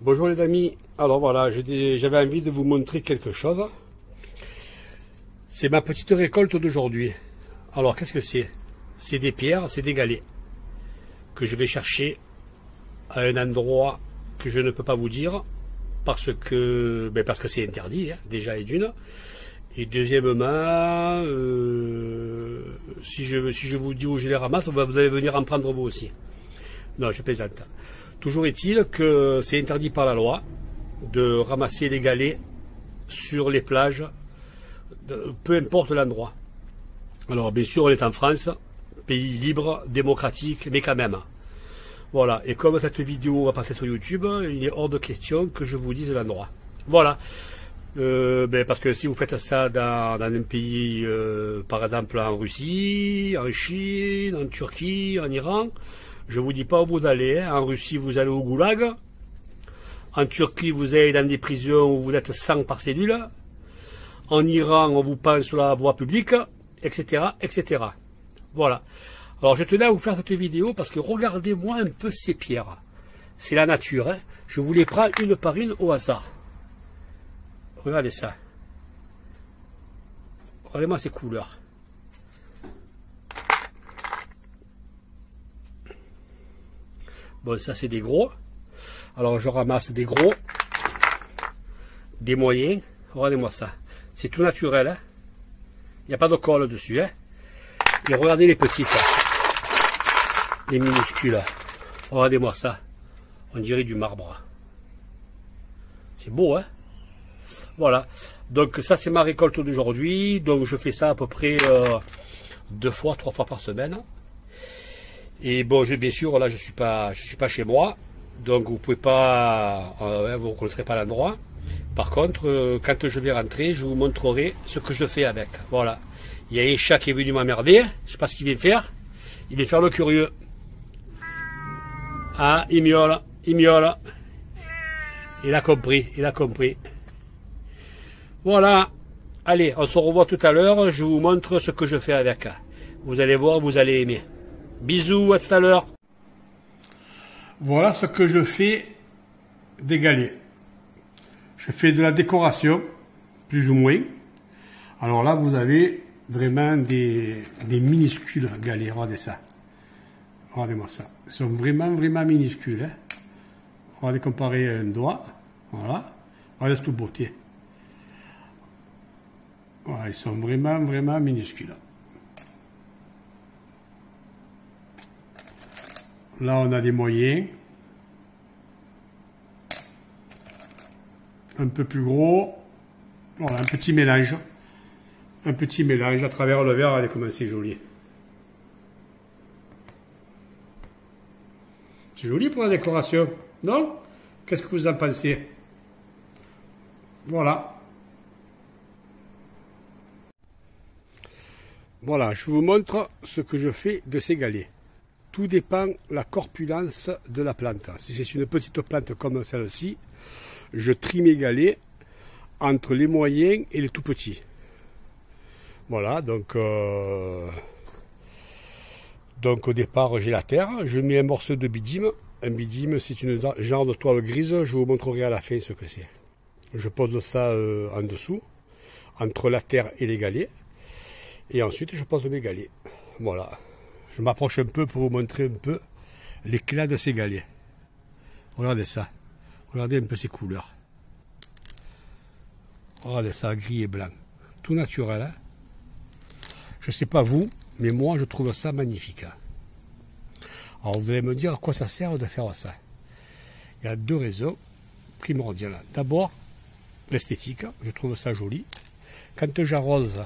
Bonjour les amis, alors voilà, j'avais envie de vous montrer quelque chose. C'est ma petite récolte d'aujourd'hui. Alors qu'est-ce que c'est? C'est des pierres, c'est des galets que je vais chercher à un endroit que je ne peux pas vous dire parce que c'est interdit, hein, déjà et d'une. Et deuxièmement, si je vous dis où je les ramasse, vous allez venir en prendre vous aussi. Non, je plaisante. Toujours est-il que c'est interdit par la loi de ramasser les galets sur les plages, peu importe l'endroit. Alors bien sûr on est en France, pays libre, démocratique, mais quand même. Voilà, et comme cette vidéo va passer sur YouTube, il est hors de question que je vous dise l'endroit. Voilà, parce que si vous faites ça dans un pays, par exemple en Russie, en Chine, en Turquie, en Iran, je vous dis pas où vous allez, hein. En Russie vous allez au goulag, en Turquie vous allez dans des prisons où vous êtes 100 par cellule, en Iran on vous pend sur la voie publique, etc., etc. Voilà. Alors je tenais à vous faire cette vidéo parce que regardez-moi un peu ces pierres. C'est la nature, hein. Je vous les prends une par une au hasard. Regardez ça. Regardez-moi ces couleurs. Bon, ça c'est des gros. Alors je ramasse des gros, des moyens. Regardez-moi ça. C'est tout naturel, hein. Il n'y a pas de colle dessus, hein. Et regardez les petites, les minuscules. Regardez-moi ça. On dirait du marbre. C'est beau, hein. Voilà. Donc ça c'est ma récolte d'aujourd'hui. Donc je fais ça à peu près 2 fois, 3 fois par semaine. Et bon, bien sûr, là je suis pas chez moi. Donc vous pouvez pas, vous ne reconnaîtrez pas l'endroit. Par contre, quand je vais rentrer, je vous montrerai ce que je fais avec. Voilà. Il y a un chat qui est venu m'emmerder. Je sais pas ce qu'il vient faire. Il vient faire le curieux. Ah, il miaule, il miaule. Il a compris, il a compris. Voilà. Allez, on se revoit tout à l'heure. Je vous montre ce que je fais avec. Vous allez voir, vous allez aimer. Bisous, à tout à l'heure. Voilà ce que je fais des galets. Je fais de la décoration, plus ou moins. Alors là, vous avez vraiment des minuscules galets. Regardez ça. Regardez-moi ça. Ils sont vraiment minuscules, hein. Regardez comparé à un doigt. Voilà. Regardez cette beauté. Voilà, ils sont vraiment minuscules. Là, on a des moyens. Un peu plus gros. Voilà, un petit mélange. Un petit mélange à travers le verre. Regardez comment c'est joli. C'est joli pour la décoration, non? Qu'est-ce que vous en pensez? Voilà. Voilà, je vous montre ce que je fais de ces galets. Tout dépend de la corpulence de la plante. Si c'est une petite plante comme celle-ci, je trie mes galets entre les moyens et les tout petits. Voilà, donc au départ j'ai la terre, je mets un morceau de bidime. Un bidime c'est une genre de toile grise, je vous montrerai à la fin ce que c'est. Je pose ça en dessous, entre la terre et les galets. Et ensuite je pose mes galets. Voilà. Je m'approche un peu pour vous montrer un peu l'éclat de ces galets. Regardez ça. Regardez un peu ces couleurs. Regardez ça, gris et blanc. Tout naturel, hein. Je ne sais pas vous, mais moi je trouve ça magnifique. Alors vous allez me dire à quoi ça sert de faire ça. Il y a 2 raisons primordiales. D'abord, l'esthétique. Je trouve ça joli. Quand j'arrose,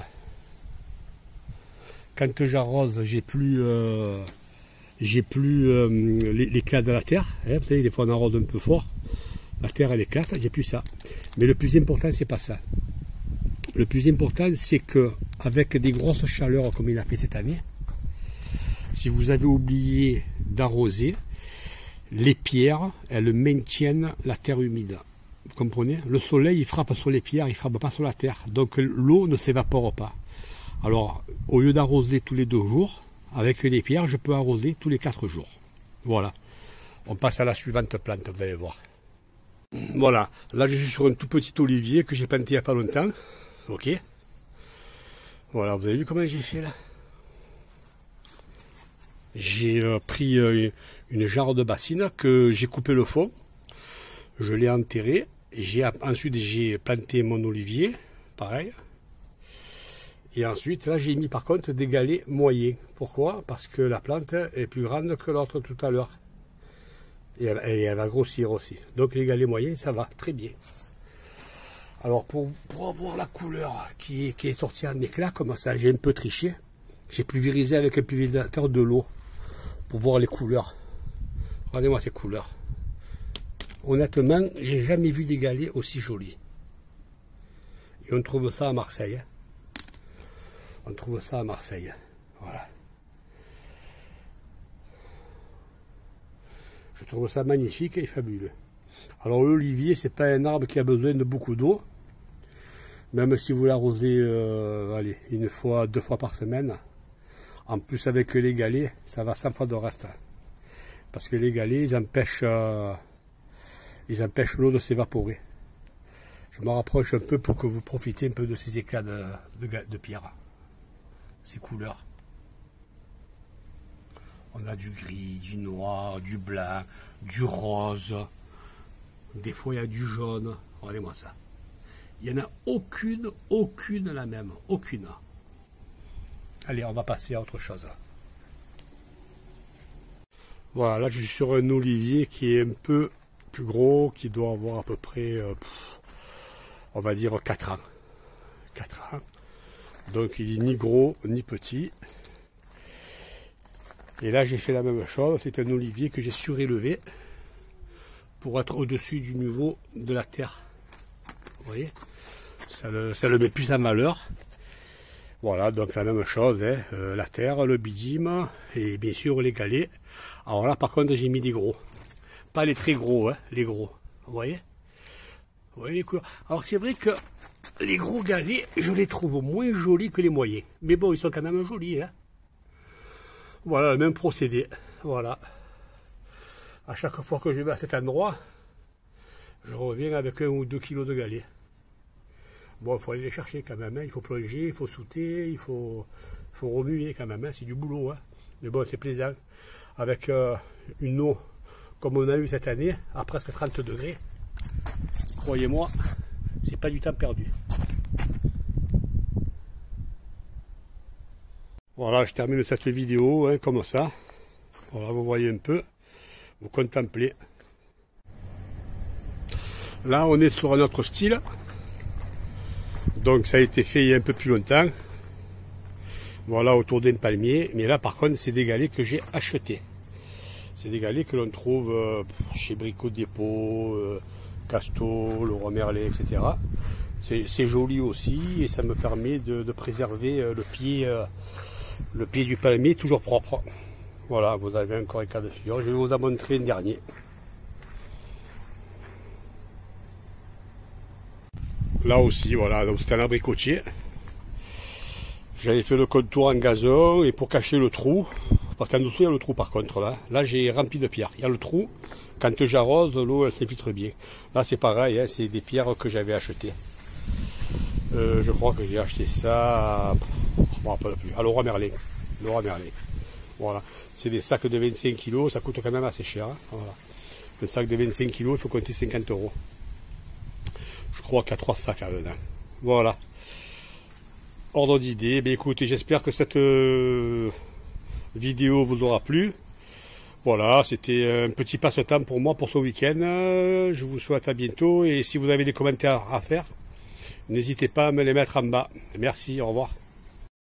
j'ai plus l'éclat de la terre. Hein, vous savez, des fois on arrose un peu fort. La terre elle éclate, j'ai plus ça. Mais le plus important, c'est pas ça. Le plus important, c'est que avec des grosses chaleurs comme il a fait cette année, si vous avez oublié d'arroser, les pierres, elles maintiennent la terre humide. Vous comprenez? Le soleil, il frappe sur les pierres, il frappe pas sur la terre. Donc l'eau ne s'évapore pas. Alors, au lieu d'arroser tous les 2 jours, avec les pierres, je peux arroser tous les 4 jours. Voilà. On passe à la suivante plante, vous allez voir. Voilà, là je suis sur un tout petit olivier que j'ai planté il n'y a pas longtemps. Ok. Voilà, vous avez vu comment j'ai fait là? J'ai pris une jarre de bassine que j'ai coupé le fond. Je l'ai enterré. Ensuite j'ai planté mon olivier, pareil. Et ensuite là j'ai mis par contre des galets moyens. Pourquoi? Parce que la plante est plus grande que l'autre tout à l'heure. Et elle va grossir aussi. Donc les galets moyens, ça va très bien. Alors pour avoir la couleur qui est sortie en éclat, comme ça, j'ai un peu triché. J'ai pulvérisé avec un pulvérisateur de l'eau pour voir les couleurs. Regardez-moi ces couleurs. Honnêtement, j'ai jamais vu des galets aussi jolis. Et on trouve ça à Marseille. On trouve ça à Marseille. Voilà. Je trouve ça magnifique et fabuleux. Alors l'olivier, c'est pas un arbre qui a besoin de beaucoup d'eau. Même si vous l'arrosez allez, une fois, 2 fois par semaine. En plus avec les galets, ça va 100 fois de reste. Parce que les galets, ils empêchent l'eau de s'évaporer. Je me rapproche un peu pour que vous profitez un peu de ces éclats de pierre. Ces couleurs. On a du gris, du noir, du blanc, du rose. Des fois, il y a du jaune. Regardez-moi ça. Il n'y en a aucune la même. Aucune. Allez, on va passer à autre chose. Voilà, là, je suis sur un olivier qui est un peu plus gros, qui doit avoir à peu près, on va dire, 4 ans. 4 ans. Donc, il n'est ni gros, ni petit. Et là, j'ai fait la même chose. C'est un olivier que j'ai surélevé pour être au-dessus du niveau de la terre. Vous voyez, ça le met plus en valeur. Voilà, donc la même chose, hein, la terre, le bitume et bien sûr les galets. Alors là, par contre, j'ai mis des gros. Pas les très gros, hein, les gros. Vous voyez? Vous voyez les couleurs? Alors c'est vrai que les gros galets, je les trouve moins jolis que les moyens. Mais bon, ils sont quand même jolis, hein. Voilà, le même procédé. Voilà. À chaque fois que je vais à cet endroit, je reviens avec 1 ou 2 kilos de galets. Bon, il faut aller les chercher quand même. Hein. Il faut plonger, il faut souter, il faut remuer quand même. Hein. C'est du boulot. Hein. Mais bon, c'est plaisant. Avec une eau comme on a eu cette année, à presque 30 degrés. Croyez-moi, c'est pas du temps perdu. Voilà, je termine cette vidéo hein, comme ça. Voilà, vous voyez un peu, vous contemplez. Là, on est sur un autre style. Donc, ça a été fait il y a un peu plus longtemps. Voilà, autour d'un palmier. Mais là, par contre, c'est des galets que j'ai achetés. C'est des galets que l'on trouve chez Brico Dépôt, Casto, Leroy Merlin, etc. C'est joli aussi et ça me permet de préserver le pied du palmier toujours propre. Voilà, vous avez encore un cas de figure. Je vais vous en montrer un dernier. Là aussi, voilà, donc c'est un abricotier. J'avais fait le contour en gazon et pour cacher le trou, parce qu'en dessous il y a le trou par contre là j'ai rempli de pierres. Il y a le trou, quand j'arrose, l'eau elle s'infiltre bien. Là c'est pareil, hein, c'est des pierres que j'avais achetées. Je crois que j'ai acheté ça, je ne me rappelle plus, à Leroy Merlin. Voilà, c'est des sacs de 25 kg, ça coûte quand même assez cher. Hein. Voilà. Le sac de 25 kg, il faut compter 50 €. Je crois qu'il y a 3 sacs là-dedans. Voilà. Ordre d'idée. Ben écoutez, j'espère que cette vidéo vous aura plu. Voilà, c'était un petit passe-temps pour moi pour ce week-end. Je vous souhaite à bientôt. Et si vous avez des commentaires à faire, n'hésitez pas à me les mettre en bas. Merci, au revoir.